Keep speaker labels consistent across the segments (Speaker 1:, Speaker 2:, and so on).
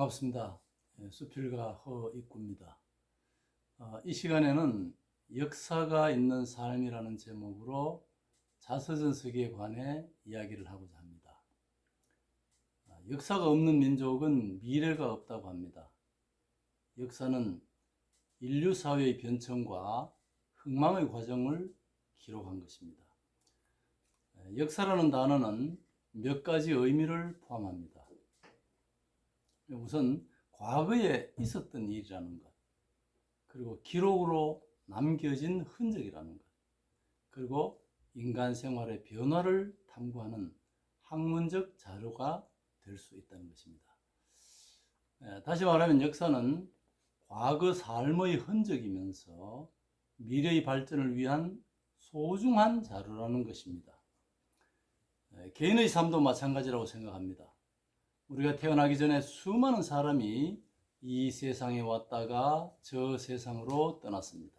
Speaker 1: 반갑습니다. 수필가 허익구입니다. 이 시간에는 역사가 있는 삶이라는 제목으로 자서전서기에 관해 이야기를 하고자 합니다. 역사가 없는 민족은 미래가 없다고 합니다. 역사는 인류 사회의 변천과 흥망의 과정을 기록한 것입니다. 역사라는 단어는 몇 가지 의미를 포함합니다. 우선 과거에 있었던 일이라는 것, 그리고 기록으로 남겨진 흔적이라는 것, 그리고 인간 생활의 변화를 탐구하는 학문적 자료가 될 수 있다는 것입니다. 다시 말하면 역사는 과거 삶의 흔적이면서 미래의 발전을 위한 소중한 자료라는 것입니다. 개인의 삶도 마찬가지라고 생각합니다. 우리가 태어나기 전에 수많은 사람이 이 세상에 왔다가 저 세상으로 떠났습니다.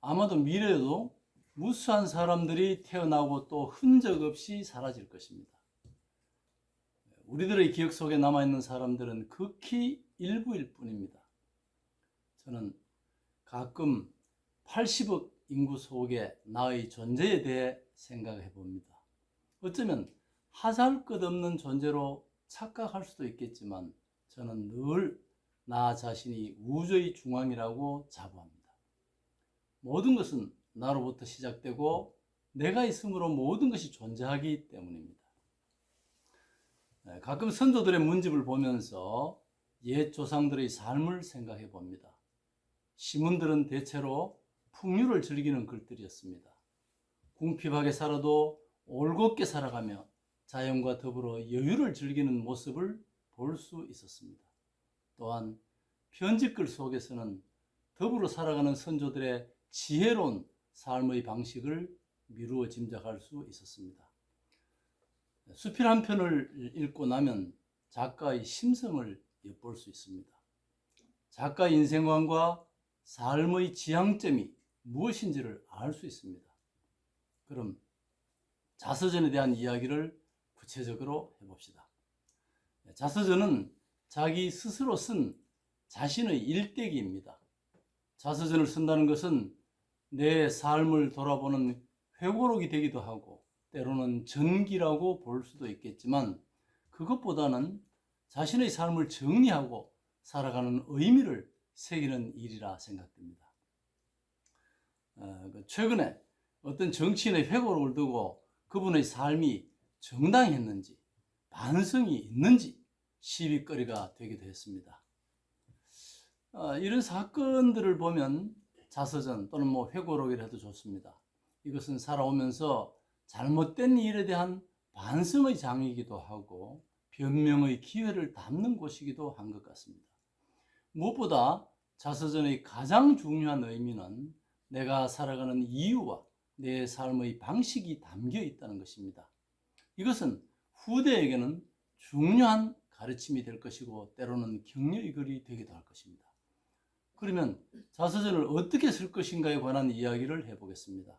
Speaker 1: 아마도 미래에도 무수한 사람들이 태어나고 또 흔적 없이 사라질 것입니다. 우리들의 기억 속에 남아있는 사람들은 극히 일부일 뿐입니다. 저는 가끔 80억 인구 속에 나의 존재에 대해 생각해 봅니다. 어쩌면 하잘것없는 존재로 착각할 수도 있겠지만 저는 늘 나 자신이 우주의 중앙이라고 자부합니다. 모든 것은 나로부터 시작되고 내가 있으므로 모든 것이 존재하기 때문입니다. 가끔 선조들의 문집을 보면서 옛 조상들의 삶을 생각해 봅니다. 시문들은 대체로 풍류를 즐기는 글들이었습니다. 궁핍하게 살아도 올곧게 살아가며 자연과 더불어 여유를 즐기는 모습을 볼 수 있었습니다. 또한 편집글 속에서는 더불어 살아가는 선조들의 지혜로운 삶의 방식을 미루어 짐작할 수 있었습니다. 수필 한 편을 읽고 나면 작가의 심성을 엿볼 수 있습니다. 작가의 인생관과 삶의 지향점이 무엇인지를 알 수 있습니다. 그럼 자서전에 대한 이야기를 구체적으로 해봅시다. 자서전은 자기 스스로 쓴 자신의 일대기입니다. 자서전을 쓴다는 것은 내 삶을 돌아보는 회고록이 되기도 하고 때로는 전기라고 볼 수도 있겠지만 그것보다는 자신의 삶을 정리하고 살아가는 의미를 새기는 일이라 생각됩니다. 최근에 어떤 정치인의 회고록을 두고 그분의 삶이 정당했는지 반성이 있는지 시비거리가 되기도 했습니다. 이런 사건들을 보면 자서전 또는 회고록이라 해도 좋습니다. 이것은 살아오면서 잘못된 일에 대한 반성의 장이기도 하고 변명의 기회를 담는 곳이기도 한 것 같습니다. 무엇보다 자서전의 가장 중요한 의미는 내가 살아가는 이유와 내 삶의 방식이 담겨 있다는 것입니다. 이것은 후대에게는 중요한 가르침이 될 것이고 때로는 격려의 글이 되기도 할 것입니다. 그러면 자서전을 어떻게 쓸 것인가에 관한 이야기를 해보겠습니다.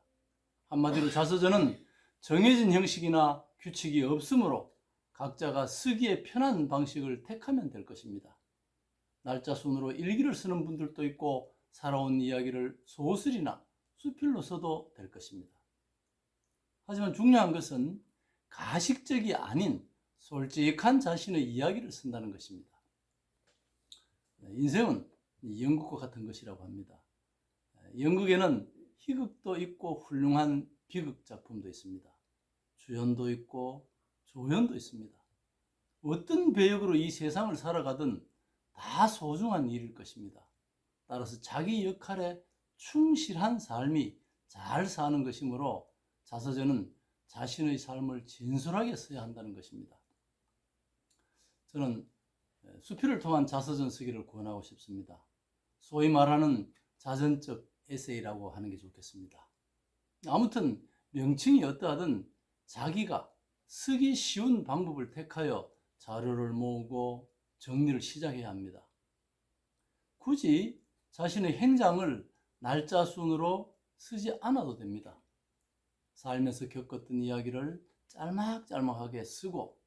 Speaker 1: 한마디로 자서전은 정해진 형식이나 규칙이 없으므로 각자가 쓰기에 편한 방식을 택하면 될 것입니다. 날짜 순으로 일기를 쓰는 분들도 있고 살아온 이야기를 소설이나 수필로 써도 될 것입니다. 하지만 중요한 것은 가식적이 아닌 솔직한 자신의 이야기를 쓴다는 것입니다. 인생은 연극과 같은 것이라고 합니다. 연극에는 희극도 있고 훌륭한 비극 작품도 있습니다. 주연도 있고 조연도 있습니다. 어떤 배역으로 이 세상을 살아가든 다 소중한 일일 것입니다. 따라서 자기 역할에 충실한 삶이 잘 사는 것이므로 자서전은 자신의 삶을 진솔하게 써야 한다는 것입니다. 저는 수필을 통한 자서전 쓰기를 권하고 싶습니다. 소위 말하는 자전적 에세이라고 하는 게 좋겠습니다. 아무튼 명칭이 어떠하든 자기가 쓰기 쉬운 방법을 택하여 자료를 모으고 정리를 시작해야 합니다. 굳이 자신의 행장을 날짜 순으로 쓰지 않아도 됩니다. 살면서 겪었던 이야기를 짤막짤막하게 쓰고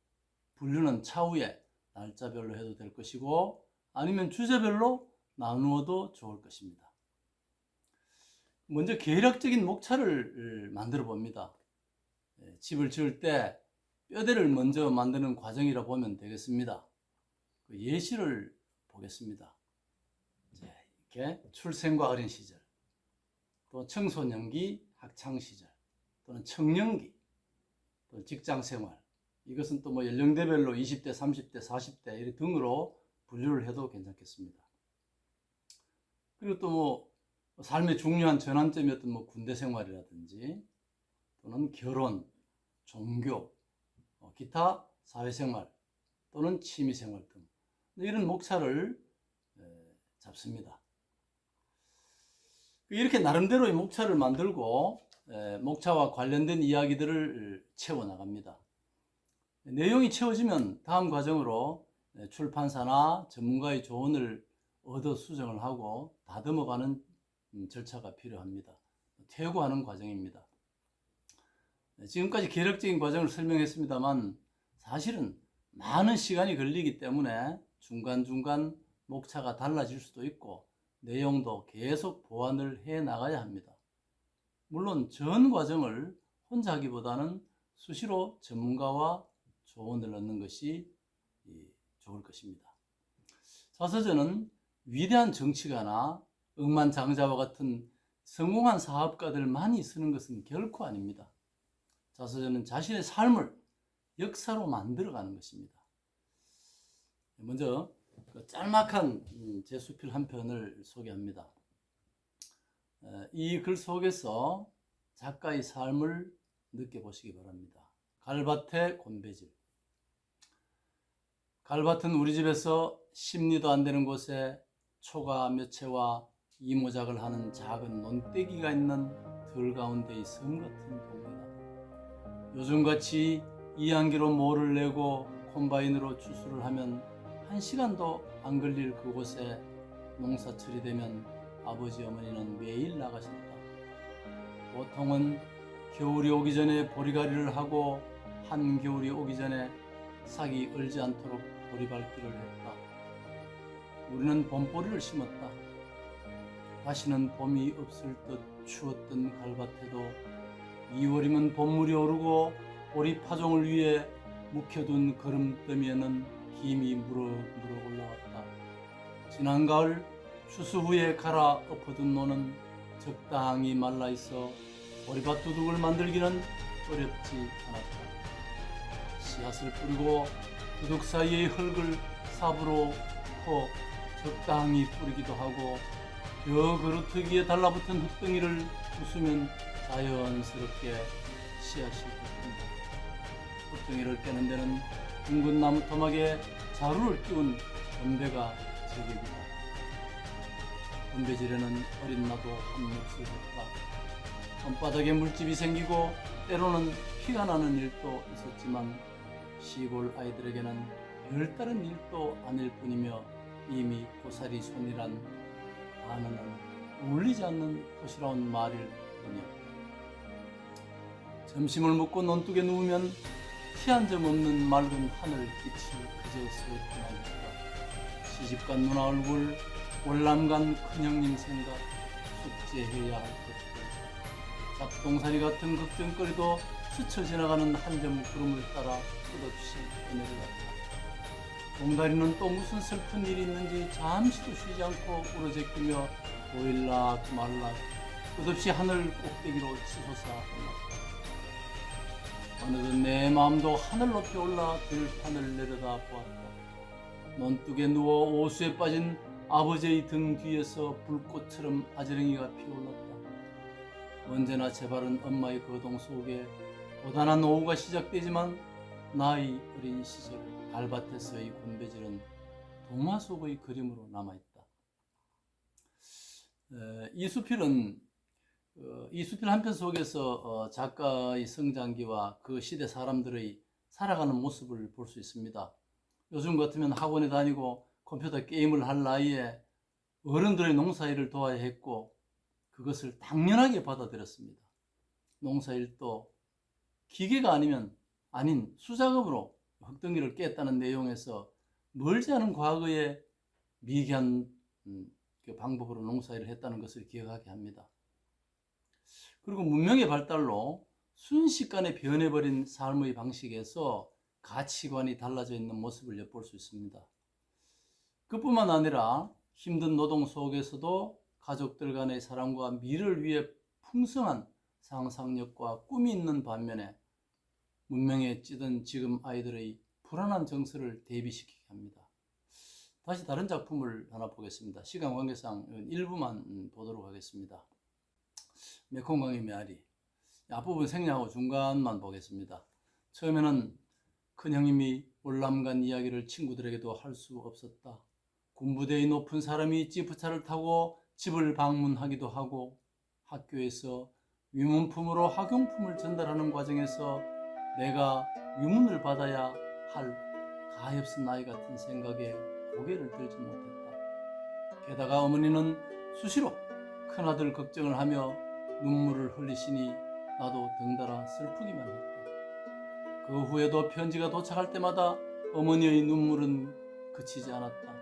Speaker 1: 분류는 차후에 날짜별로 해도 될 것이고 아니면 주제별로 나누어도 좋을 것입니다. 먼저 계략적인 목차를 만들어 봅니다. 집을 지을 때 뼈대를 먼저 만드는 과정이라 보면 되겠습니다. 그 예시를 보겠습니다. 이렇게 출생과 어린 시절, 또 청소년기, 학창시절, 또는 청년기, 또 직장생활, 이것은 또 뭐 연령대별로 20대, 30대, 40대 이런 등으로 분류를 해도 괜찮겠습니다. 그리고 또 뭐 삶의 중요한 전환점이었던 뭐 군대 생활이라든지 또는 결혼, 종교, 기타 사회생활 또는 취미생활 등 이런 목차를 잡습니다. 이렇게 나름대로의 목차를 만들고 목차와 관련된 이야기들을 채워나갑니다. 내용이 채워지면 다음 과정으로 출판사나 전문가의 조언을 얻어 수정을 하고 다듬어가는 절차가 필요합니다. 퇴고하는 과정입니다. 지금까지 계략적인 과정을 설명했습니다만 사실은 많은 시간이 걸리기 때문에 중간중간 목차가 달라질 수도 있고 내용도 계속 보완을 해 나가야 합니다. 물론 전 과정을 혼자 하기보다는 수시로 전문가와 조언을 얻는 것이 좋을 것입니다. 자서전은 위대한 정치가나 억만장자와 같은 성공한 사업가들만이 쓰는 것은 결코 아닙니다. 자서전은 자신의 삶을 역사로 만들어가는 것입니다. 먼저 짤막한 제 수필 한 편을 소개합니다. 이 글 속에서 작가의 삶을 느껴보시기 바랍니다. 갈밭의 곤배질. 갈밭은 우리 집에서 10리도 안 되는 곳에 초가 몇 채와 이모작을 하는 작은 논떼기가 있는 들 가운데의 섬 같은 동네다. 요즘같이 이안기로 모를 내고 콤바인으로 추수를 하면 1시간도 안 걸릴 그곳에 농사철이 되면 아버지 어머니는 매일 나가셨다. 보통은 겨울이 오기 전에 보리가리를 하고 한겨울이 오기 전에 삭이 얼지 않도록 보리밟기를 했다. 우리는 봄보리를 심었다. 다시는 봄이 없을 듯 추웠던 갈밭에도 2월이면 봄물이 오르고 보리 파종을 위해 묵혀둔 거름더미에는 김이 무럭무럭 올라왔다. 지난 가을 추수 후에 갈아 엎어둔 논은 적당히 말라있어 보리밭 두둑을 만들기는 어렵지 않았다. 씨앗을 뿌리고 두둑 사이의 흙을 삽으로 퍼 적당히 뿌리기도 하고 벼 그루터기에 달라붙은 흙덩이를 부수면 자연스럽게 씨앗이 돋는다. 흙덩이를 깨는 데는 둥근 나무 토막에 자루를 끼운 건배가 제격이다. 건배질에는 어린 나도 한 몫을 했다. 손바닥에 물집이 생기고 때로는 피가 나는 일도 있었지만 시골 아이들에게는 별다른 일도 아닐 뿐이며 이미 고사리 손이란 단어는 어울리지 않는 토시라운 말일 뿐이었다. 점심을 먹고 논둑에 누우면 티 한 점 없는 맑은 하늘 빛이 그저 스웨트만 했다. 시집간 누나 얼굴, 월남간 큰형님 생각, 숙제해야 할 것들, 잡동사니 같은 걱정거리도 스쳐 지나가는 한 점 구름을 따라 끝없이 그늘을 갔다. 봉다리는 또 무슨 슬픈 일이 있는지 잠시도 쉬지 않고 울어제끼며 보일락 말락 끝없이 하늘 꼭대기로 치솟아 올랐다. 어느덧 내 마음도 하늘 높이 올라 들판을 내려다 보았다. 논둑에 누워 오수에 빠진 아버지의 등 뒤에서 불꽃처럼 아지렁이가 피어올랐다. 언제나 제발은 엄마의 거동 속에 고단한 오후가 시작되지만 나의 어린 시절 갈밭에서의 곤배질은 동화 속의 그림으로 남아있다. 이 수필은 이 수필 한 편 속에서 작가의 성장기와 그 시대 사람들의 살아가는 모습을 볼 수 있습니다. 요즘 같으면 학원에 다니고 컴퓨터 게임을 할 나이에 어른들의 농사일을 도와야 했고 그것을 당연하게 받아들였습니다. 농사일도 기계가 아닌 수작업으로 흙덩이를 깼다는 내용에서 멀지 않은 과거에 미개한 그 방법으로 농사일을 했다는 것을 기억하게 합니다. 그리고 문명의 발달로 순식간에 변해버린 삶의 방식에서 가치관이 달라져 있는 모습을 엿볼 수 있습니다. 그뿐만 아니라 힘든 노동 속에서도 가족들 간의 사랑과 미래를 위해 풍성한 상상력과 꿈이 있는 반면에 문명에 찌든 지금 아이들의 불안한 정서를 대비시키게 합니다. 다시 다른 작품을 하나 보겠습니다. 시간 관계상 일부만 보도록 하겠습니다. 메콩강의 메아리. 앞부분 생략하고 중간만 보겠습니다. 처음에는 큰형님이 월남간 이야기를 친구들에게도 할 수 없었다. 군부대의 높은 사람이 지프차를 타고 집을 방문하기도 하고 학교에서 위문품으로 학용품을 전달하는 과정에서 내가 위문을 받아야 할 가엾은 아이 같은 생각에 고개를 들지 못했다. 게다가 어머니는 수시로 큰아들 걱정을 하며 눈물을 흘리시니 나도 덩달아 슬프기만 했다. 그 후에도 편지가 도착할 때마다 어머니의 눈물은 그치지 않았다.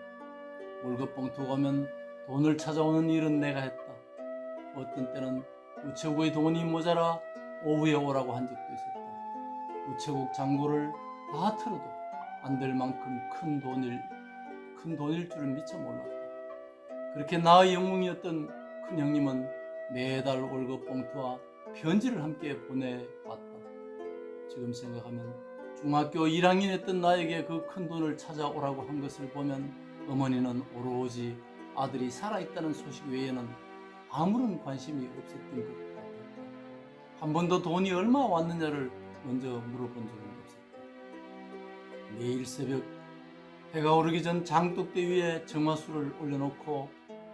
Speaker 1: 월급 봉투가 오면 돈을 찾아오는 일은 내가 했다. 어떤 때는 우체국의 돈이 모자라 오후에 오라고 한 적도 있었다. 우체국 잔고를 다 틀어도 안 될 만큼 큰 돈일 줄은 미처 몰랐다. 그렇게 나의 영웅이었던 큰형님은 매달 월급 봉투와 편지를 함께 보내왔다. 지금 생각하면 중학교 1학년이었던 나에게 그 큰 돈을 찾아오라고 한 것을 보면 어머니는 오로지 아들이 살아있다는 소식 외에는 아무런 관심이 없었던 것 같았다. 한 번도 돈이 얼마 왔느냐를 먼저 물어본 적은 없었다. 매일 새벽 해가 오르기 전 장독대 위에 정화수를 올려놓고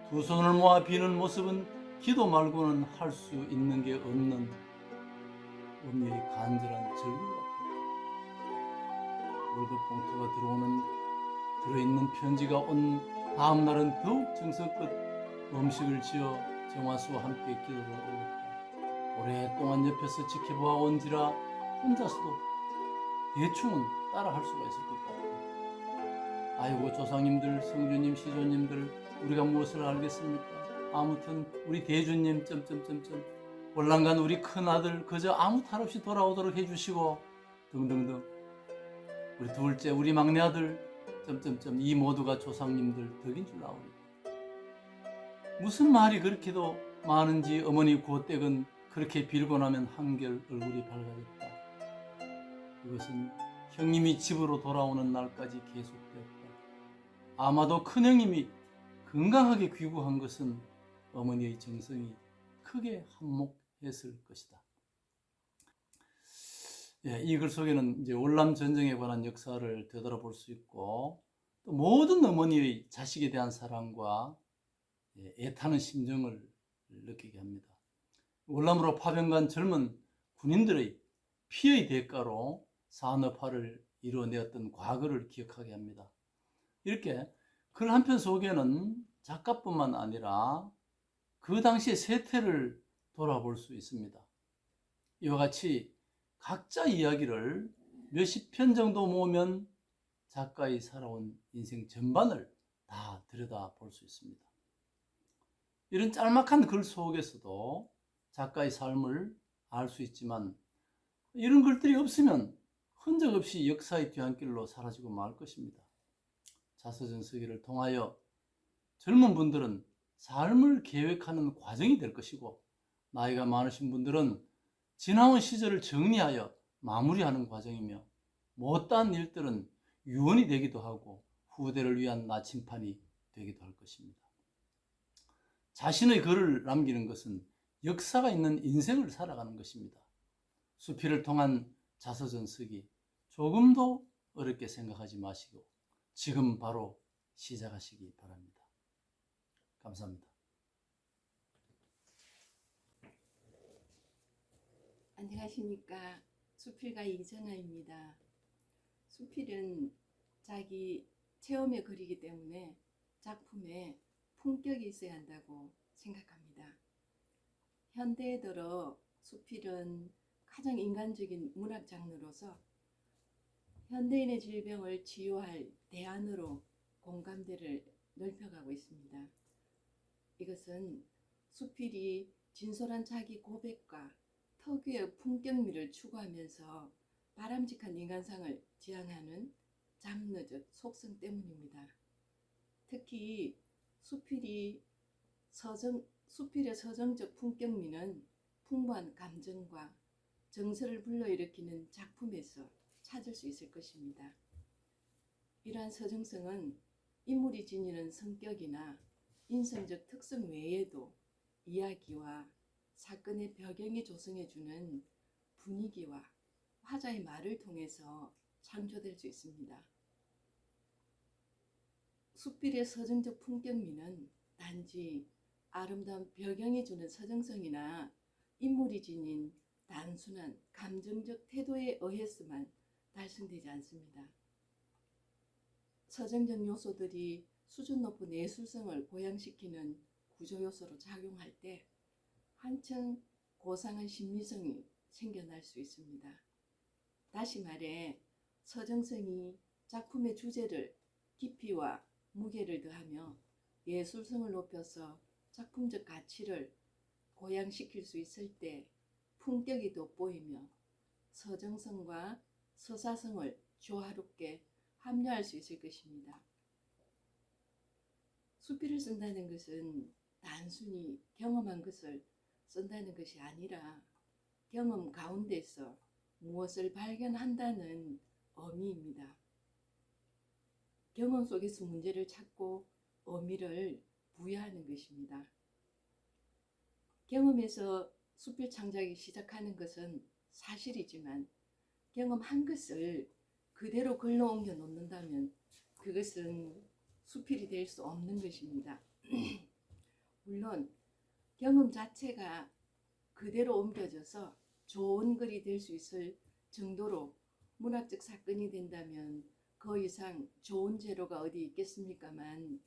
Speaker 1: 두 손을 모아 비는 모습은 기도 말고는 할 수 있는 게 없는 어머니의 간절한 절규 같았다. 월급 봉투가 들어있는 편지가 온 다음 날은 더욱 정성껏 음식을 지어 정화수와 함께 기도를 올렸다. 오랫동안 옆에서 지켜보아 온지라 혼자서도 대충은 따라할 수가 있을 것 같다. 아이고 조상님들, 성주님, 시조님들 우리가 무엇을 알겠습니까? 아무튼 우리 대주님 점점점점 월남간 우리 큰아들 그저 아무 탈 없이 돌아오도록 해주시고 등등등 우리 둘째 우리 막내 아들 점점점 이 모두가 조상님들 덕인 줄 아오니 무슨 말이 그렇게도 많은지 어머니 고댁은 그렇게 빌고 나면 한결 얼굴이 밝아졌다. 그것은 형님이 집으로 돌아오는 날까지 계속되었다. 아마도 큰형님이 건강하게 귀국한 것은 어머니의 정성이 크게 한몫했을 것이다. 이 글 속에는 이제 월남 전쟁에 관한 역사를 되돌아볼 수 있고 또 모든 어머니의 자식에 대한 사랑과 애타는 심정을 느끼게 합니다. 월남으로 파병간 젊은 군인들의 피의 대가로 산업화를 이루어내었던 과거를 기억하게 합니다. 이렇게 글 한편 속에는 작가뿐만 아니라 그 당시의 세태를 돌아볼 수 있습니다. 이와 같이 각자 이야기를 몇십 편 정도 모으면 작가의 살아온 인생 전반을 다 들여다볼 수 있습니다. 이런 짤막한 글 속에서도 작가의 삶을 알 수 있지만 이런 글들이 없으면 흔적 없이 역사의 뒤안길로 사라지고 말 것입니다. 자서전서기를 통하여 젊은 분들은 삶을 계획하는 과정이 될 것이고 나이가 많으신 분들은 지나온 시절을 정리하여 마무리하는 과정이며 못다한 일들은 유언이 되기도 하고 후대를 위한 나침판이 되기도 할 것입니다. 자신의 글을 남기는 것은 역사가 있는 인생을 살아가는 것입니다. 수필을 통한 자서전서기 조금도 어렵게 생각하지 마시고 지금 바로 시작하시기 바랍니다. 감사합니다.
Speaker 2: 안녕하십니까. 수필가 이전아입니다. 수필은 자기 체험의 글이기 때문에 작품에 품격이 있어야 한다고 생각합니다. 현대에 들어 수필은 가장 인간적인 문학 장르로서 현대인의 질병을 치유할 대안으로 공감대를 넓혀가고 있습니다. 이것은 수필이 진솔한 자기 고백과 특유의 품격미를 추구하면서 바람직한 인간상을 지향하는 장르적 속성 때문입니다. 특히 수필의 서정적 품격미는 풍부한 감정과 정서를 불러일으키는 작품에서 찾을 수 있을 것입니다. 이러한 서정성은 인물이 지니는 성격이나 인성적 특성 외에도 이야기와 사건의 배경이 조성해주는 분위기와 화자의 말을 통해서 창조될 수 있습니다. 수필의 서정적 품격미는 단지 아름다운 배경이 주는 서정성이나 인물이 지닌 단순한 감정적 태도에 의해서만 달성되지 않습니다. 서정적 요소들이 수준 높은 예술성을 고양시키는 구조 요소로 작용할 때 한층 고상한 심리성이 생겨날 수 있습니다. 다시 말해 서정성이 작품의 주제를 깊이와 무게를 더하며 예술성을 높여서 작품적 가치를 고양시킬 수 있을 때 품격이 돋보이며 서정성과 서사성을 조화롭게 합류할 수 있을 것입니다. 수필을 쓴다는 것은 단순히 경험한 것을 쓴다는 것이 아니라 경험 가운데서 무엇을 발견한다는 의미입니다. 경험 속에서 문제를 찾고 의미를 부여하는 것입니다. 경험에서 수필 창작이 시작하는 것은 사실이지만 경험한 것을 그대로 글로 옮겨 놓는다면 그것은 수필이 될 수 없는 것입니다. 물론 경험 자체가 그대로 옮겨져서 좋은 글이 될 수 있을 정도로 문학적 사건이 된다면 그 이상 좋은 재료가 어디 있겠습니까만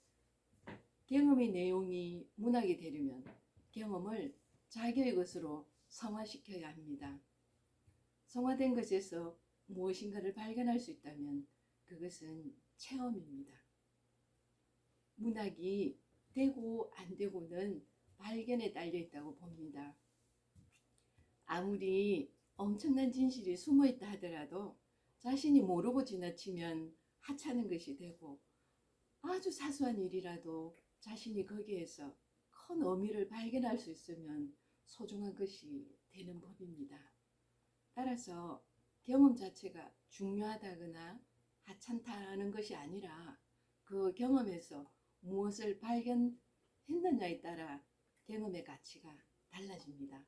Speaker 2: 경험의 내용이 문학이 되려면 경험을 자기의 것으로 성화시켜야 합니다. 성화된 것에서 무엇인가를 발견할 수 있다면 그것은 체험입니다. 문학이 되고 안 되고는 발견에 달려 있다고 봅니다. 아무리 엄청난 진실이 숨어 있다 하더라도 자신이 모르고 지나치면 하찮은 것이 되고 아주 사소한 일이라도 자신이 거기에서 큰 의미를 발견할 수 있으면 소중한 것이 되는 법입니다. 따라서 경험 자체가 중요하다거나 하찮다는 것이 아니라 그 경험에서 무엇을 발견했느냐에 따라 경험의 가치가 달라집니다.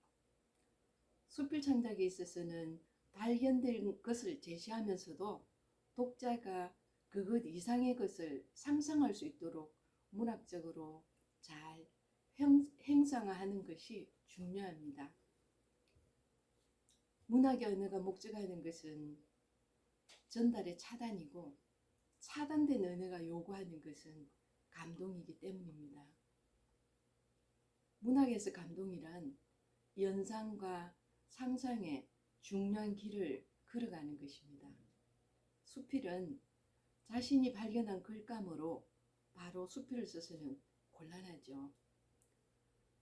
Speaker 2: 수필 창작에 있어서는 발견된 것을 제시하면서도 독자가 그것 이상의 것을 상상할 수 있도록 문학적으로 잘 행상화하는 것이 중요합니다. 문학의 언어가 목적하는 것은 전달의 차단이고 차단된 언어가 요구하는 것은 감동이기 때문입니다. 문학에서 감동이란 연상과 상상의 중요한 길을 걸어가는 것입니다. 수필은 자신이 발견한 글감으로 바로 수필을 써서는 곤란하죠.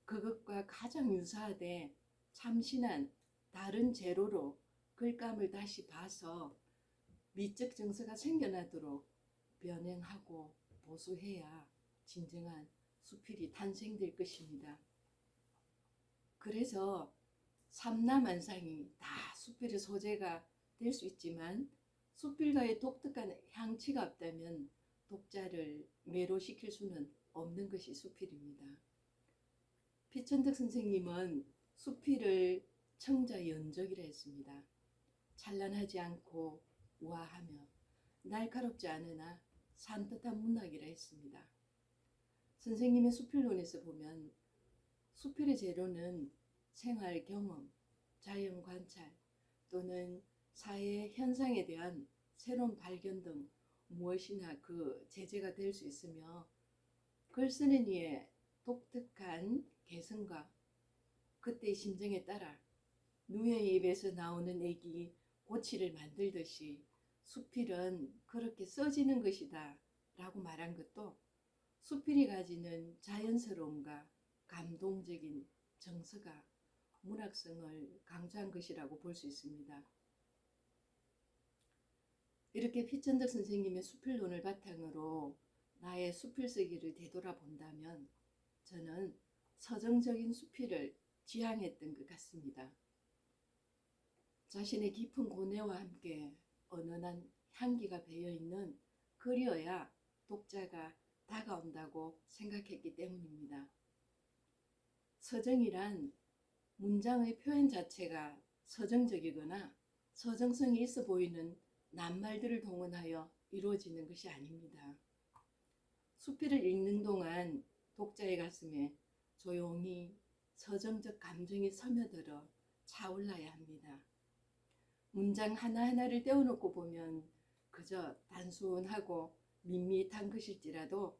Speaker 2: 그것과 가장 유사하되 참신한 다른 재료로 글감을 다시 봐서 미적 정서가 생겨나도록 변형하고 보수해야 진정한 수필이 탄생될 것입니다. 그래서 삼라만상이 다 수필의 소재가 될 수 있지만 수필가의 독특한 향취가 없다면 독자를 매료시킬 수는 없는 것이 수필입니다. 피천득 선생님은 수필을 청자 연적이라 했습니다. 찬란하지 않고 우아하며 날카롭지 않으나 산뜻한 문학이라 했습니다. 선생님의 수필론에서 보면 수필의 재료는 생활 경험, 자연 관찰 또는 사회 현상에 대한 새로운 발견 등 무엇이나 그 제재가 될 수 있으며 글 쓰는 이의 독특한 개성과 그때의 심정에 따라 누이의 입에서 나오는 액이 고치를 만들듯이 수필은 그렇게 써지는 것이다 라고 말한 것도 수필이 가지는 자연스러움과 감동적인 정서가 문학성을 강조한 것이라고 볼 수 있습니다. 이렇게 피천덕 선생님의 수필론을 바탕으로 나의 수필쓰기를 되돌아본다면 저는 서정적인 수필을 지향했던 것 같습니다. 자신의 깊은 고뇌와 함께 은은한 향기가 배어있는 글이어야 독자가 다가온다고 생각했기 때문입니다. 서정이란 문장의 표현 자체가 서정적이거나 서정성이 있어 보이는 낱말들을 동원하여 이루어지는 것이 아닙니다. 수필을 읽는 동안 독자의 가슴에 조용히 서정적 감정이 스며들어 차올라야 합니다. 문장 하나하나를 떼어놓고 보면 그저 단순하고 밋밋한 것일지라도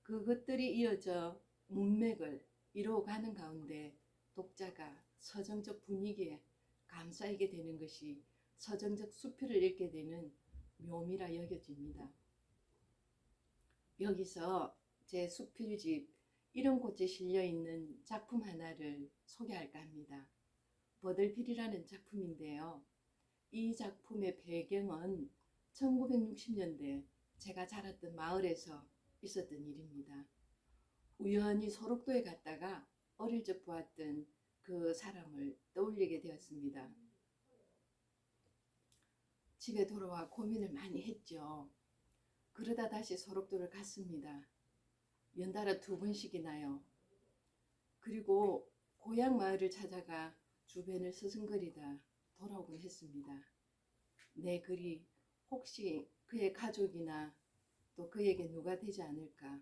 Speaker 2: 그것들이 이어져 문맥을 이루어가는 가운데 독자가 서정적 분위기에 감싸이게 되는 것이 서정적 수필을 읽게 되는 묘미라 여겨집니다. 여기서 제 수필집 이런 곳에 실려있는 작품 하나를 소개할까 합니다. 버들필이라는 작품인데요. 이 작품의 배경은 1960년대 제가 자랐던 마을에서 있었던 일입니다. 우연히 소록도에 갔다가 어릴 적 보았던 그 사람을 떠올리게 되었습니다. 집에 돌아와 고민을 많이 했죠. 그러다 다시 소록도를 갔습니다. 연달아 2번씩이나요. 그리고 고향 마을을 찾아가 주변을 서성거리다 돌아오곤 했습니다. 내 글이 혹시 그의 가족이나 또 그에게 누가 되지 않을까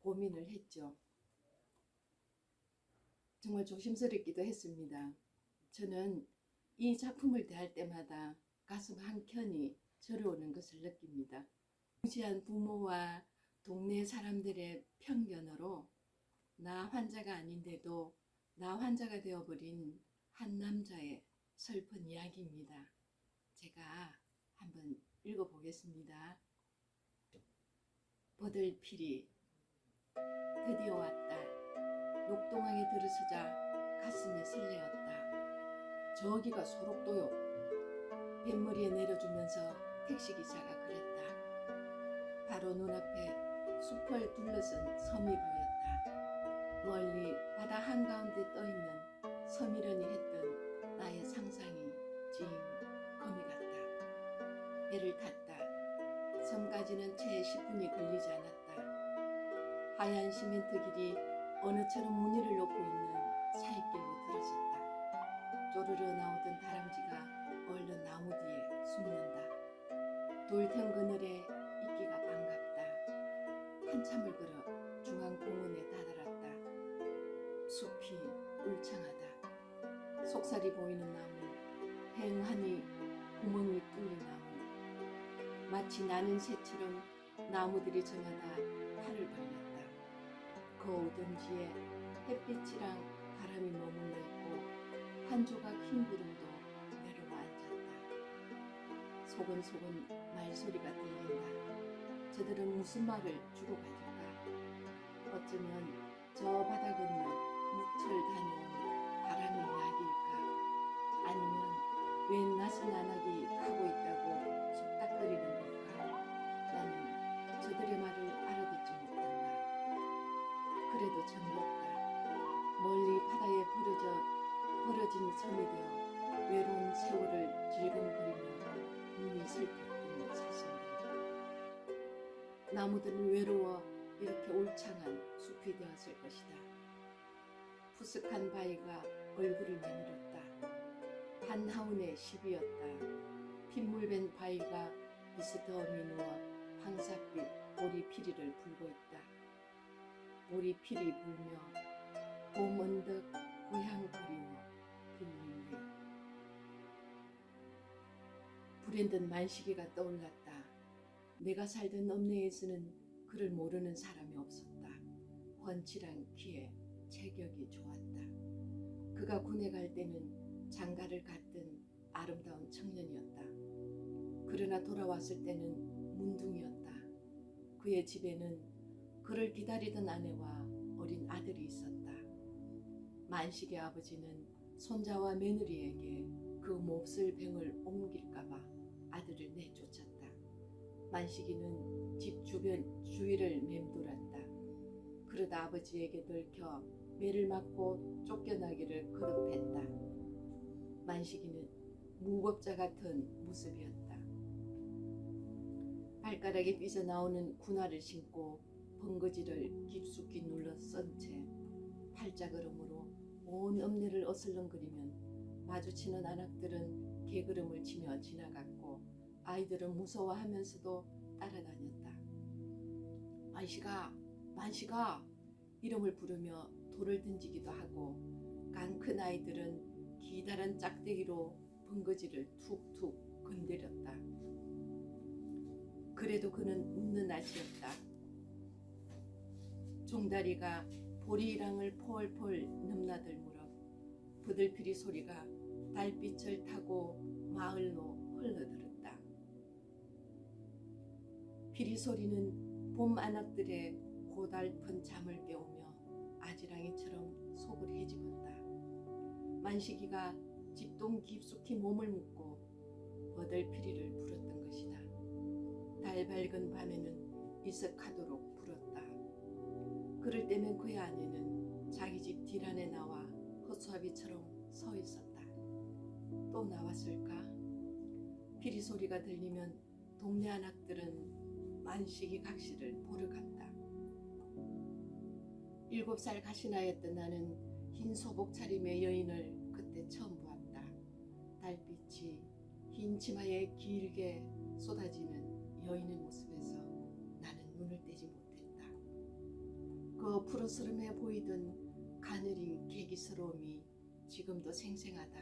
Speaker 2: 고민을 했죠. 정말 조심스럽기도 했습니다. 저는 이 작품을 대할 때마다 가슴 한켠이 저려오는 것을 느낍니다. 무지한 부모와 동네 사람들의 편견으로 나 환자가 아닌데도 나 환자가 되어버린 한 남자의 슬픈 이야기입니다. 제가 한번 읽어보겠습니다. 버들필이 드디어 왔다. 녹동항에 들어서자 가슴이 설레었다. 저기가 소록도요. 뱃머리에 내려주면서 택시기사가 그랬다. 바로 눈앞에 숲을 둘러선 섬이 보였다. 멀리 바다 한가운데 떠있는 섬이려니 했던 나의 상상이 징 거미 같다. 배를 탔다. 섬까지는 채 10분이 걸리지 않았다. 하얀 시멘트 길이 어느처럼 무늬를 놓고 있는 사이길로 들어섰다. 쪼르르 나오던 다람쥐가 얼른 나무 뒤에 숨는다. 돌틈 그늘에 있기가 반갑다. 한참을 걸어 중앙공원에 다다랐다. 숲이 울창하다. 속살이 보이는 나무, 휑하니 구멍이 뚫린 나무. 마치 나는 새처럼 나무들이 저마다 팔을 벌렸다. 거우 둥지에 햇빛이랑 바람이 머물러 있고 한 조각 흰 구름도 내려와 앉았다. 소근소근 말소리가 들린다. 저들은 무슨 말을 주고받을까? 어쩌면 저 바다 건너 무철 다녀온 바람의 이야기일까? 아니면 웬 낯선 나락이 가고 있다고 속닥거리는 걸까? 나는 저들의 말을 알아듣지 못한다. 그래도 정겹다. 멀리 바다에 버려진 섬이 되어 외로운 세월을 질겅거리며 눈이 슬펐던 사슴들. 나무들은 외로워 이렇게 울창한 숲이 되었을 것이다. 푸석한 바위가 얼굴을 내밀었다. 한하운의 시비였다. 핏물밴 바위가 비스듬히 누워 황사빛 보리피리를 불고 있다. 보리피리 불며 봄 언덕 고향 그리워 빌리네. 불현듯 만식이가 떠올랐다. 내가 살던 읍내에서는 그를 모르는 사람이 없었다. 훤칠한 키에 체격이 좋았다. 그가 군에 갈 때는 장가를 갔던 아름다운 청년이었다. 그러나 돌아왔을 때는 문둥이었다. 그의 집에는 그를 기다리던 아내와 어린 아들이 있었다. 만식의 아버지는 손자와 며느리에게 그 몹쓸 병을 옮길까봐 아들을 내쫓았다. 만식이는 집 주변 주위를 맴돌았다. 그러다 아버지에게 들켜 매를 맞고 쫓겨나기를 거듭했다. 만식이는 무법자 같은 모습이었다. 발가락이 삐져나오는 군화를 신고 번거지를 깊숙이 눌러 쓴 채 팔자걸음으로 온 읍내를 어슬렁거리면 마주치는 안악들은 개걸음을 치며 지나갔고 아이들은 무서워하면서도 따라다녔다. 만식아, 만식아 이름을 부르며 돌을 던지기도 하고 간 큰 아이들은 기다란 짝대기로 번거지를 툭툭 건드렸다. 그래도 그는 웃는 아지였다. 종다리가 보리랑을 폴폴 넘나들므로 부들피리 소리가 달빛을 타고 마을로 흘러들었다. 피리 소리는 봄 안악들의 고달픈 잠을 깨우며 아지랑이처럼 속을 헤집었다. 만식이가 집동 깊숙이 몸을 묻고 버들피리를 불었던 것이다. 달 밝은 밤에는 이석하도록 불었다. 그럴 때면 그의 아내는 자기 집 뒷안에 나와 허수아비처럼 서 있었다. 또 나왔을까? 피리 소리가 들리면 동네 안악들은 만식이 각시를 보러 갔다. 7살 가시나였던 나는 흰 소복 차림의 여인을 그때 처음 보았다. 달빛이 흰 치마에 길게 쏟아지는 여인의 모습에서 나는 눈을 떼지 못했다. 그 푸르스름해 보이던 가느린 개기스러움이 지금도 생생하다.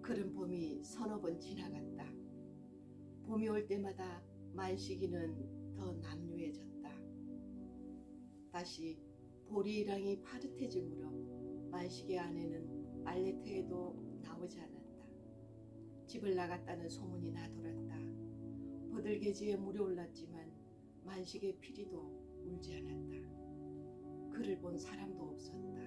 Speaker 2: 그런 봄이 서너 번 지나갔다. 봄이 올 때마다 만식이는 더 남루해졌다. 다시 보리랑이 파릇해지므로 만식의 아내는 말레트에도 나오지 않았다. 집을 나갔다는 소문이 나돌았다. 버들개지에 물이 올랐지만 만식의 피리도 울지 않았다. 그를 본 사람도 없었다.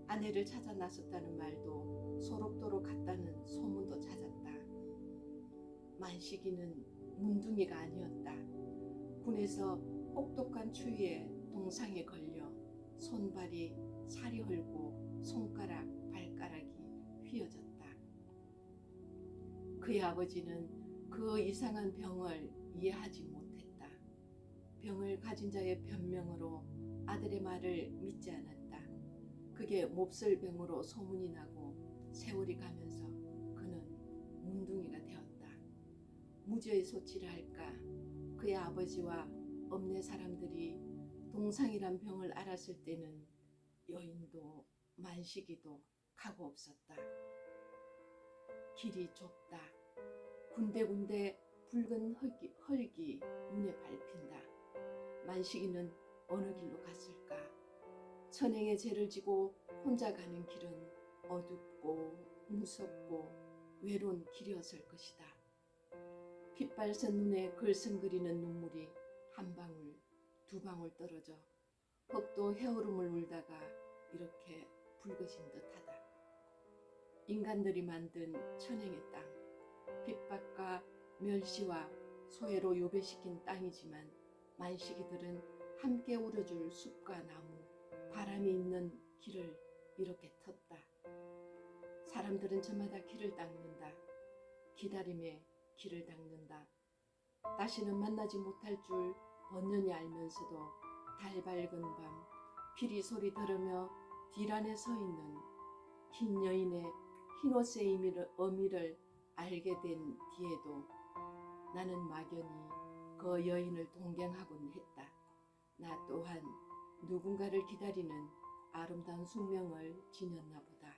Speaker 2: 아내를 찾아 나섰다는 말도 소록도로 갔다는 소문도 찾았다. 만식이는 문둥이가 아니었다. 군에서 혹독한 추위에 동상에 걸려 손발이 살이 헐고 손가락, 발가락이 휘어졌다. 그의 아버지는 그 이상한 병을 이해하지 못했다. 병을 가진 자의 변명으로 아들의 말을 믿지 않았다. 그게 몹쓸 병으로 소문이 나고 세월이 가면서 그는 문둥이가 되었다. 무죄의 소치를 할까? 그의 아버지와 읍내 사람들이 동상이란 병을 알았을 때는 여인도 만식이도 가고 없었다. 길이 좁다. 군데군데 붉은 흙이 눈에 밟힌다. 만식이는 어느 길로 갔을까? 천행의 죄를 지고 혼자 가는 길은 어둡고 무섭고 외로운 길이었을 것이다. 핏발선 눈에 글썽거리는 눈물이 한 방울 두 방울 떨어져 흙도 헤어름을 울다가 이렇게 붉어진 듯하다. 인간들이 만든 천행의 땅, 빗밭과 멸시와 소해로 요배시킨 땅이지만 만식이들은 함께 우려줄 숲과 나무, 바람이 있는 길을 이렇게 텄다. 사람들은 저마다 길을 닦는다. 기다림에 길을 닦는다. 다시는 만나지 못할 줄 번연히 알면서도 달 밝은 밤 피리 소리 들으며 뒷안에 서 있는 흰 여인의 흰옷의 의미를 알게 된 뒤에도 나는 막연히 그 여인을 동경하곤 했다. 나 또한 누군가를 기다리는 아름다운 숙명을 지녔나 보다.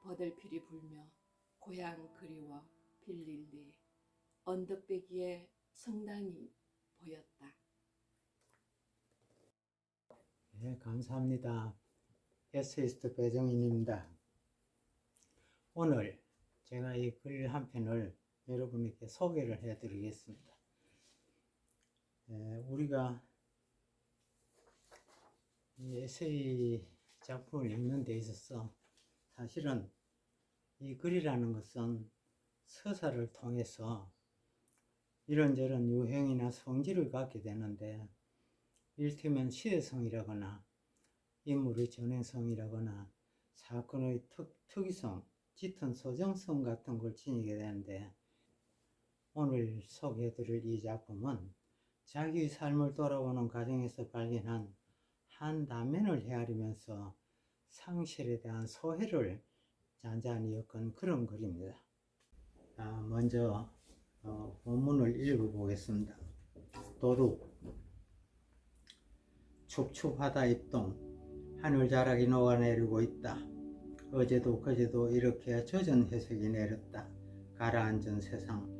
Speaker 2: 버들피리 불며 고향 그리워 빌릴 리 언덕배기에 성당이 보였다.
Speaker 3: 네, 감사합니다. 에세이스트 배정인입니다. 오늘 제가 이 글 한 편을 여러분에게 소개를 해드리겠습니다. 우리가 이 에세이 작품을 읽는 데 있어서 사실은 이 글이라는 것은 서사를 통해서 이런저런 유형이나 성질을 갖게 되는데, 일테면 시대성이라거나 인물의 전행성이라거나 사건의 특이성, 짙은 소정성 같은 걸 지니게 되는데, 오늘 소개해드릴 이 작품은 자기의 삶을 돌아보는 과정에서 발견한 한 단면을 헤아리면서 상실에 대한 소회를 잔잔히 엮은 그런 글입니다. 먼저 본문을 읽어보겠습니다. 도둑. 춥춥하다 입동. 하늘자락이 녹아내리고 있다. 어제도 그제도 이렇게 젖은 회색이 내렸다. 가라앉은 세상.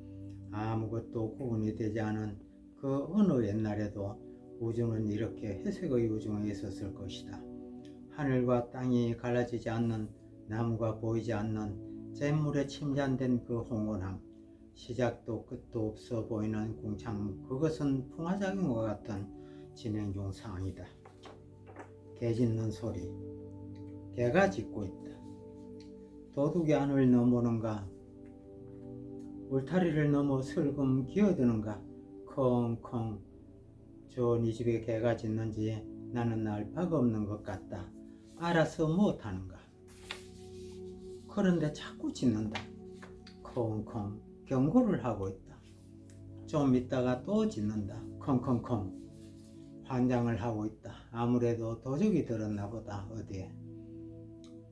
Speaker 3: 아무것도 구분이 되지 않은 그 어느 옛날에도 우주는 이렇게 회색의 우중에 있었을 것이다. 하늘과 땅이 갈라지지 않는, 나무가 보이지 않는 잿물에 침잠된 그 홍원함, 시작도 끝도 없어 보이는 궁창, 그것은 풍화작용과 같은 진행 중 상황이다. 개 짖는 소리. 개가 짖고 있다. 도둑이 안을 넘보는가, 울타리를 넘어 슬금 기어드는가. 콩콩. 저 네 집에 개가 짖는지 나는 알 바가 없는 것 같다. 알아서 못하는가. 그런데 자꾸 짖는다. 콩콩. 경고를 하고 있다. 좀 있다가 또 짖는다. 콩콩콩. 환장을 하고 있다. 아무래도 도적이 들었나 보다. 어디에.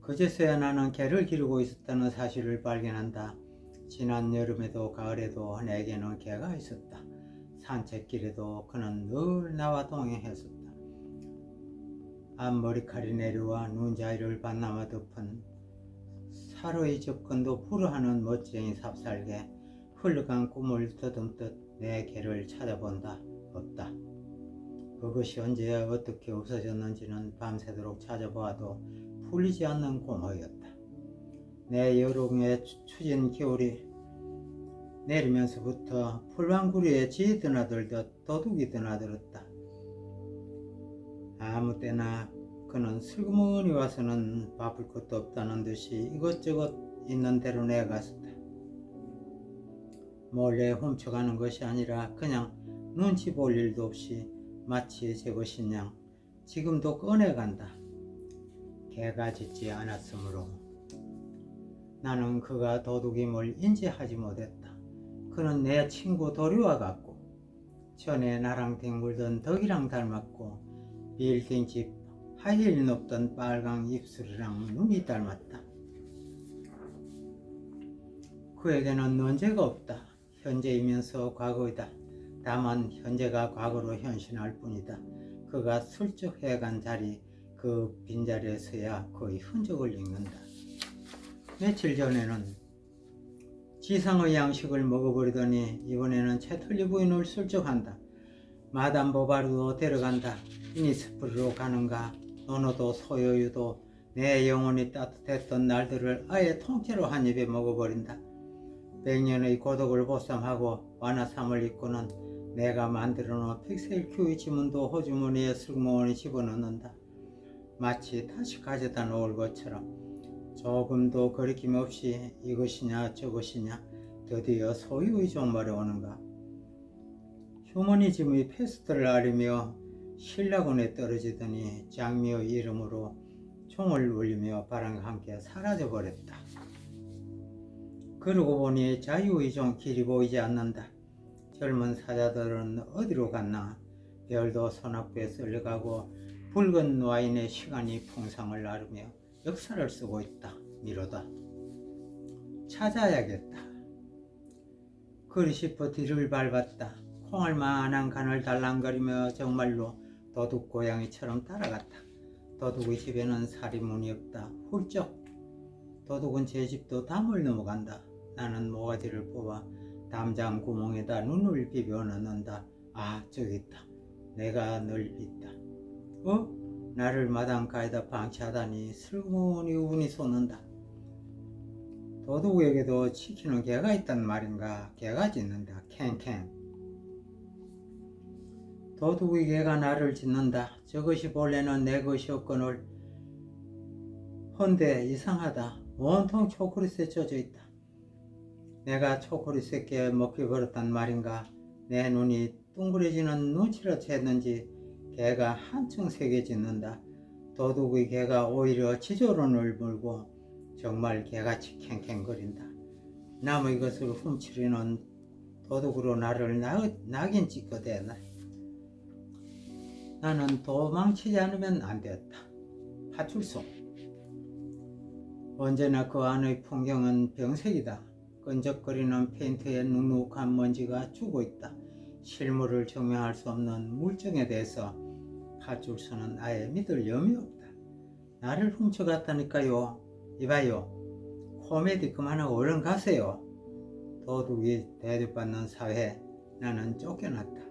Speaker 3: 그제서야 나는 개를 기르고 있었다는 사실을 발견한다. 지난 여름에도 가을에도 내게는 개가 있었다. 산책길에도 그는 늘 나와 동행했었다. 앞머리칼이 내려와 눈자위를 반나마 덮은 사로의 접근도 불허하는 멋쟁이 삽살개. 흘러간 꿈을 더듬듯 내 개를 찾아본다. 없다. 그것이 언제야 어떻게 없어졌는지는 밤새도록 찾아보아도 풀리지 않는 공허였다. 내 여름에 추진 겨울이 내리면서부터 풀방구리에 쥐 드나들듯 도둑이 드나들었다. 아무 때나 그는 슬그머니 와서는 바쁠 것도 없다는 듯이 이것저것 있는 대로 내갔었다. 몰래 훔쳐가는 것이 아니라 그냥 눈치 볼 일도 없이 마치 제 것인 양 지금도 꺼내간다. 개가 짖지 않았으므로 나는 그가 도둑임을 인지하지 못했다. 그는 내 친구 도리와 같고 전에 나랑 뒹굴던 덕이랑 닮았고 빌딩집 하이힐 높던 빨강 입술이랑 눈이 닮았다. 그에게는 논제가 없다. 현재이면서 과거이다. 다만 현재가 과거로 현신할 뿐이다. 그가 슬쩍 해간 자리, 그 빈자리에서야 거의 흔적을 읽는다. 며칠 전에는 지상의 양식을 먹어버리더니 이번에는 채털리 부인을 슬쩍한다. 마담 보바르도 데려간다. 이니스프리로 가는가. 노노도 소요유도 내 영혼이 따뜻했던 날들을 아예 통째로 한 입에 먹어버린다. 100년의 고독을 보쌈하고 완화삼을 입고는 내가 만들어 놓은 픽셀 큐의 지문도 호주머니에 슬그머니 집어넣는다. 마치 다시 가져다 놓을 것처럼 조금도 거리낌 없이 이것이냐 저것이냐 드디어 소유의 종말에 오는가. 휴머니즘의 패스트를 앓으며 신라군에 떨어지더니 장미의 이름으로 총을 울리며 바람과 함께 사라져버렸다. 그러고 보니 자유의 종 길이 보이지 않는다. 젊은 사자들은 어디로 갔나. 별도 소낙부에 쓸려가고 붉은 와인의 시간이 풍상을 나르며 역사를 쓰고 있다. 미로다. 찾아야겠다. 그리 싶어 뒤를 밟았다. 콩알만한 간을 달랑거리며 정말로 도둑 고양이처럼 따라갔다. 도둑의 집에는 살인문이 없다. 훌쩍. 도둑은 제 집도 담을 넘어간다. 나는 모가지를 뽑아 담장 구멍에다 눈을 비벼 넣는다. 아, 저기 있다. 내가 늘 있다. 나를 마당가에다 방치하다니 슬그머니 운이 솟는다. 도둑에게도 지키는 개가 있단 말인가. 개가 짖는다. 캥캥. 도둑의 개가 나를 짖는다. 저것이 본래는 내 것이었거늘 헌데 이상하다. 온통 초콜릿에 젖어 있다. 내가 초콜릿에 깨 먹기 버렸단 말인가. 내 눈이 둥그레지는 눈치를 챘는지 개가 한층 세게 짖는다. 도둑의 개가 오히려 지조론을 물고 정말 개같이 캥캥거린다. 남의 것을 훔치려는 도둑으로 나를 낙인 찍거대. 나는 도망치지 않으면 안 되었다. 파출소. 언제나 그 안의 풍경은 병색이다. 끈적거리는 페인트에 눅눅한 먼지가 주고 있다. 실물을 증명할 수 없는 물증에 대해서 파출소는 아예 믿을 염이 없다. 나를 훔쳐갔다니까요. 이봐요. 코미디 그만하고 얼른 가세요. 도둑이 대접받는 사회에 나는 쫓겨났다.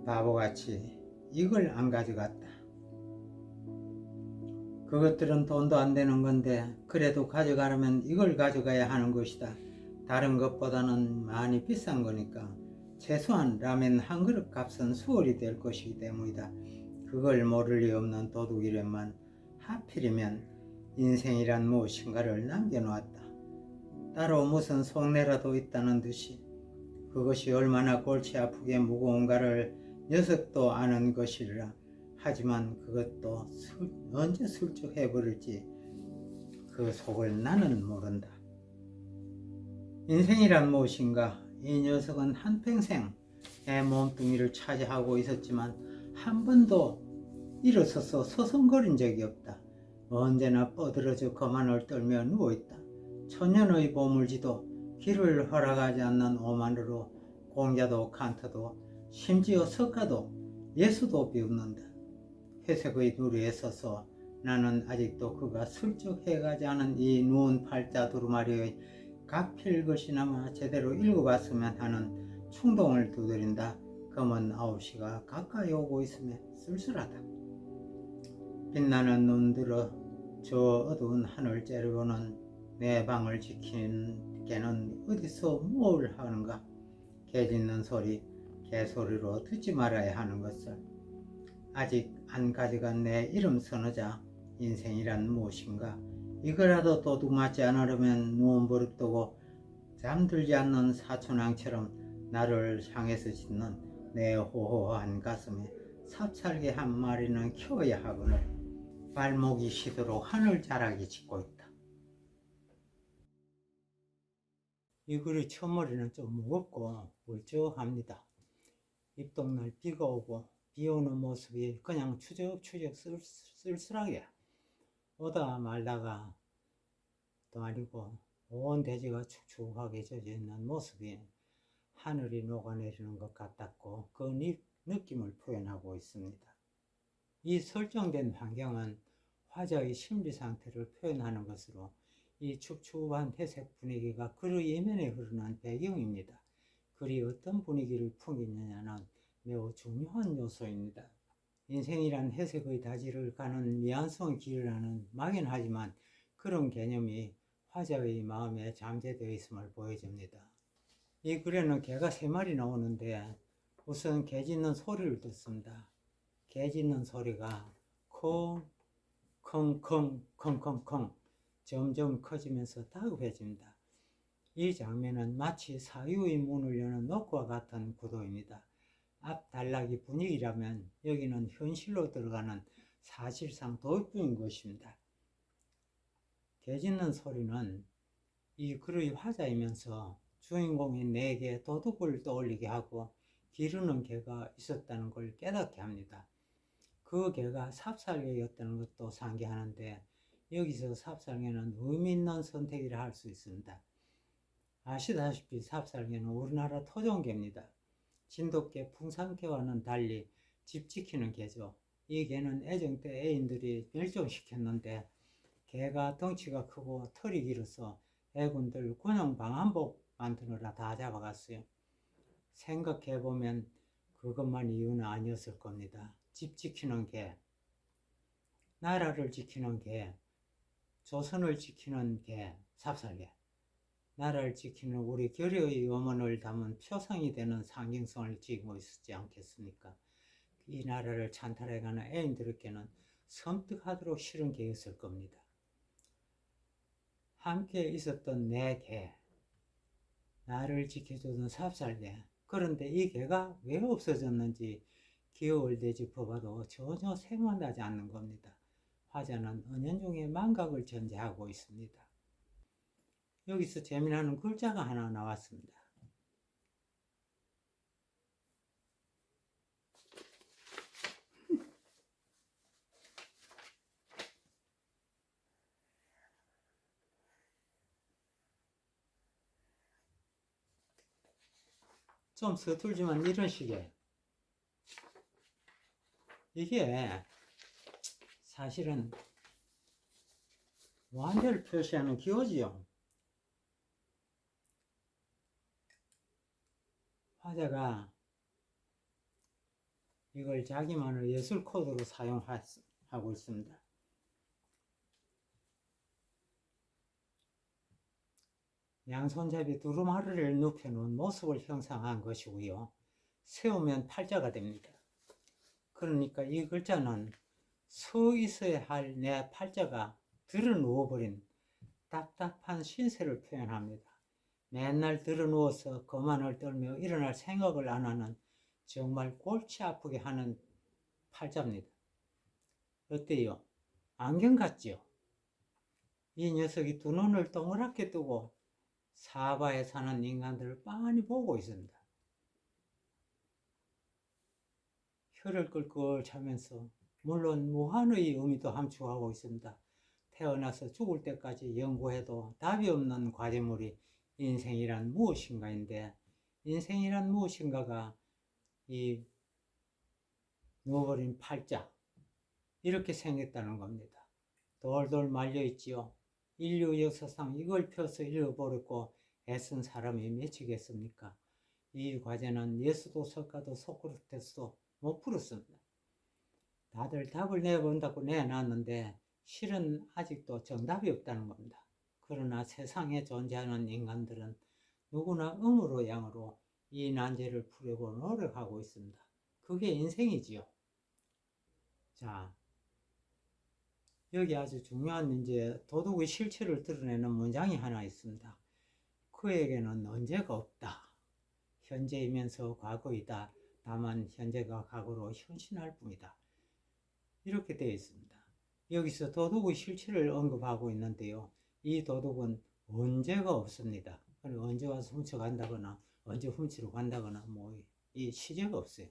Speaker 3: 바보같이 이걸 안 가져갔다. 그것들은 돈도 안 되는 건데 그래도 가져가려면 이걸 가져가야 하는 것이다. 다른 것보다는 많이 비싼 거니까 최소한 라면 한 그릇 값은 수월이 될 것이기 때문이다. 그걸 모를 리 없는 도둑이련만 하필이면 인생이란 무엇인가를 남겨놓았다. 따로 무슨 속내라도 있다는 듯이 그것이 얼마나 골치 아프게 무거운가를 녀석도 아는 것이라. 하지만 그것도 언제 슬쩍 해버릴지 그 속을 나는 모른다. 인생이란 무엇인가? 이 녀석은 한평생 내 몸뚱이를 차지하고 있었지만 한 번도 일어서서 서성거린 적이 없다. 언제나 뻗어져 거만을 떨며 누워있다. 천년의 보물지도 길을 허락하지 않는 오만으로 공자도 칸트도 심지어 석가도 예수도 비웃는다. 회색의 누리에 서서 나는 아직도 그가 슬쩍 해가지 않은 이 누운 팔자 두루마리의 가필 것이나마 제대로 읽어봤으면 하는 충동을 두드린다. 검은 9시가 가까이 오고 있음에 쓸쓸하다. 빛나는 눈 들어 저 어두운 하늘 째려보는 내 방을 지키는 개는 어디서 뭘 하는가. 개 짖는 소리, 개소리로 듣지 말아야 하는 것을. 아직 안 가져간 내 이름 선어자. 인생이란 무엇인가. 이거라도 도둑 맞지 않으려면 누운 버릇 두고 잠들지 않는 사촌왕처럼 나를 향해서 짖는 내 호호한 가슴에 삽살개 한 마리는 키워야 하거늘 발목이 시도록 하늘자락이 짖고 있다. 이 글의 첫머리는 좀 무겁고 울적합니다. 입동날 비가 오고 비 오는 모습이 그냥 추적추적 쓸쓸하게 오다 말다가 또 아니고 온 대지가 축축하게 젖어 있는 모습이 하늘이 녹아내리는 것 같았고 그 느낌을 표현하고 있습니다. 이 설정된 환경은 화자의 심리 상태를 표현하는 것으로 이 춥춥한 회색 분위기가 글의 이면에 흐르는 배경입니다. 글이 어떤 분위기를 풍기느냐는 매우 중요한 요소입니다. 인생이란 회색의 다지를 가는 미안스러운 길이라는 막연하지만 그런 개념이 화자의 마음에 잠재되어 있음을 보여줍니다. 이 글에는 개가 3마리 나오는데 우선 개 짖는 소리를 듣습니다. 개 짖는 소리가 콩, 컹컹, 컹컹컹 점점 커지면서 다급해집니다. 이 장면은 마치 사유의 문을 여는 노크와 같은 구도입니다. 앞 단락이 분위기라면 여기는 현실로 들어가는 사실상 도입부인 것입니다. 개 짖는 소리는 이 글의 화자이면서 주인공인 내게 도둑을 떠올리게 하고 기르는 개가 있었다는 걸 깨닫게 합니다. 그 개가 삽살개였다는 것도 상기하는데 여기서 삽살개는 의미 있는 선택이라 할 수 있습니다. 아시다시피 삽살개는 우리나라 토종개입니다. 진돗개, 풍산개와는 달리 집 지키는 개죠. 이 개는 애정 때 애인들이 멸종시켰는데 개가 덩치가 크고 털이 길어서 애군들 군용 방한복 만드느라 다 잡아갔어요. 생각해보면 그것만 이유는 아니었을 겁니다. 집 지키는 개, 나라를 지키는 개, 조선을 지키는 개, 삽살개, 나라를 지키는 우리 결의의 염원을 담은 표상이 되는 상징성을 지니고 있었지 않겠습니까? 이 나라를 찬탈해가는 애인들에게는 섬뜩하도록 싫은 개였을 겁니다. 함께 있었던 내 개, 나를 지켜주던 삽살개, 그런데 이 개가 왜 없어졌는지 기억을 되짚어봐도 전혀 생각나지 않는 겁니다. 화자는 은연중에 망각을 전제하고 있습니다. 여기서 재미나는 글자가 하나 나왔습니다. 좀 서툴지만 이런 식의, 이게 사실은 완전을 표시하는 기호지요. 화자가 이걸 자기만의 예술 코드로 사용하고 있습니다. 양손잡이 두루마리를 눕혀놓은 모습을 형상한 것이고요. 세우면 팔자가 됩니다. 그러니까 이 글자는 서 있어야 할 내 팔자가 들어 누워버린 답답한 신세를 표현합니다. 맨날 들어 누워서 거만을 떨며 일어날 생각을 안 하는 정말 골치 아프게 하는 팔자입니다. 어때요? 안경 같지요? 이 녀석이 두 눈을 동그랗게 뜨고 사바에 사는 인간들을 빤히 보고 있습니다. 혀를 끌끌 차면서 물론 무한의 의미도 함축하고 있습니다. 태어나서 죽을 때까지 연구해도 답이 없는 과제물이 인생이란 무엇인가인데, 인생이란 무엇인가가 이 누워버린 팔자, 이렇게 생겼다는 겁니다. 돌돌 말려있지요. 인류 역사상 이걸 펴서 읽어버렸고 애쓴 사람이 몇이겠습니까? 이 과제는 예수도 석가도 소크라테스도 못 풀었습니다. 다들 답을 내본다고 내놨는데 실은 아직도 정답이 없다는 겁니다. 그러나 세상에 존재하는 인간들은 누구나 음으로 양으로 이 난제를 풀려고 노력하고 있습니다. 그게 인생이지요. 자, 여기 아주 중요한 이제 도덕의 실체를 드러내는 문장이 하나 있습니다. 그에게는 언제가 없다. 현재이면서 과거이다. 다만 현재가 과거로 현신할 뿐이다. 이렇게 되어 있습니다. 여기서 도덕의 실체를 언급하고 있는데요. 이 도덕은 언제가 없습니다. 언제 와서 훔쳐간다거나 언제 훔치러 간다거나 이 시제가 없어요.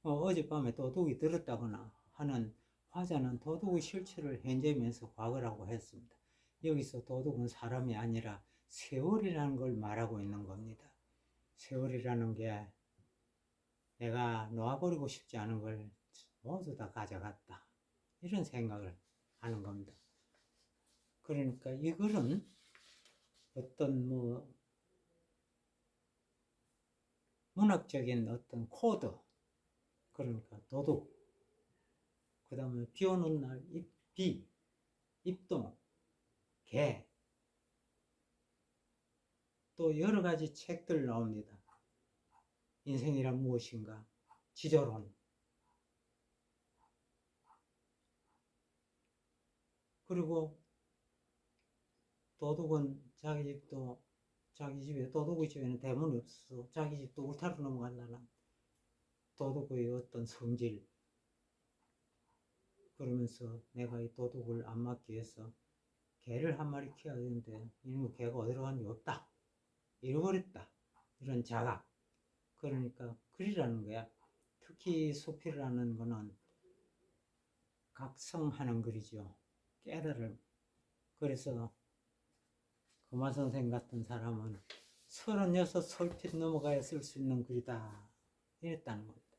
Speaker 3: 어젯밤에 도둑이 들었다거나 하는 화자는 도둑의 실체를 현재면서 과거라고 했습니다. 여기서 도둑은 사람이 아니라 세월이라는 걸 말하고 있는 겁니다. 세월이라는 게 내가 놓아버리고 싶지 않은 걸 모두 다 가져갔다. 이런 생각을 하는 겁니다. 그러니까 이 글은 어떤 문학적인 어떤 코드, 그러니까 도둑, 그 다음에 비 오는 날 비, 입동, 개, 또 여러 가지 책들 나옵니다. 인생이란 무엇인가, 지저론, 그리고 도둑은 자기 집에 도둑의 집에는 대문이 없어서 자기 집도 울타리로 넘어간다는 도둑의 어떤 성질, 그러면서 내가 이 도둑을 안 막기 위해서 개를 한 마리 키워야 되는데 이놈의 개가 어디로 간지 없다, 잃어버렸다, 이런 자각. 그러니까 글이라는 거야. 특히 수필이라는 거는 각성하는 글이죠. 깨달음. 그래서 금화 선생 같은 사람은 36 솔핏 넘어가야 쓸 수 있는 글이다, 이랬다는 겁니다.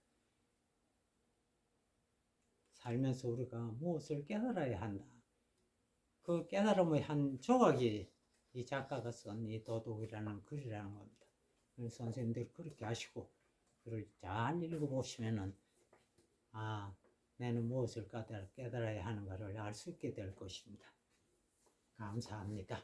Speaker 3: 살면서 우리가 무엇을 깨달아야 한다. 그 깨달음의 한 조각이 이 작가가 쓴 이 도둑이라는 글이라는 겁니다. 선생님들 그렇게 하시고 글을 잘 읽어보시면은 나는 무엇을 깨달아야 하는가를 알 수 있게 될 것입니다. 감사합니다.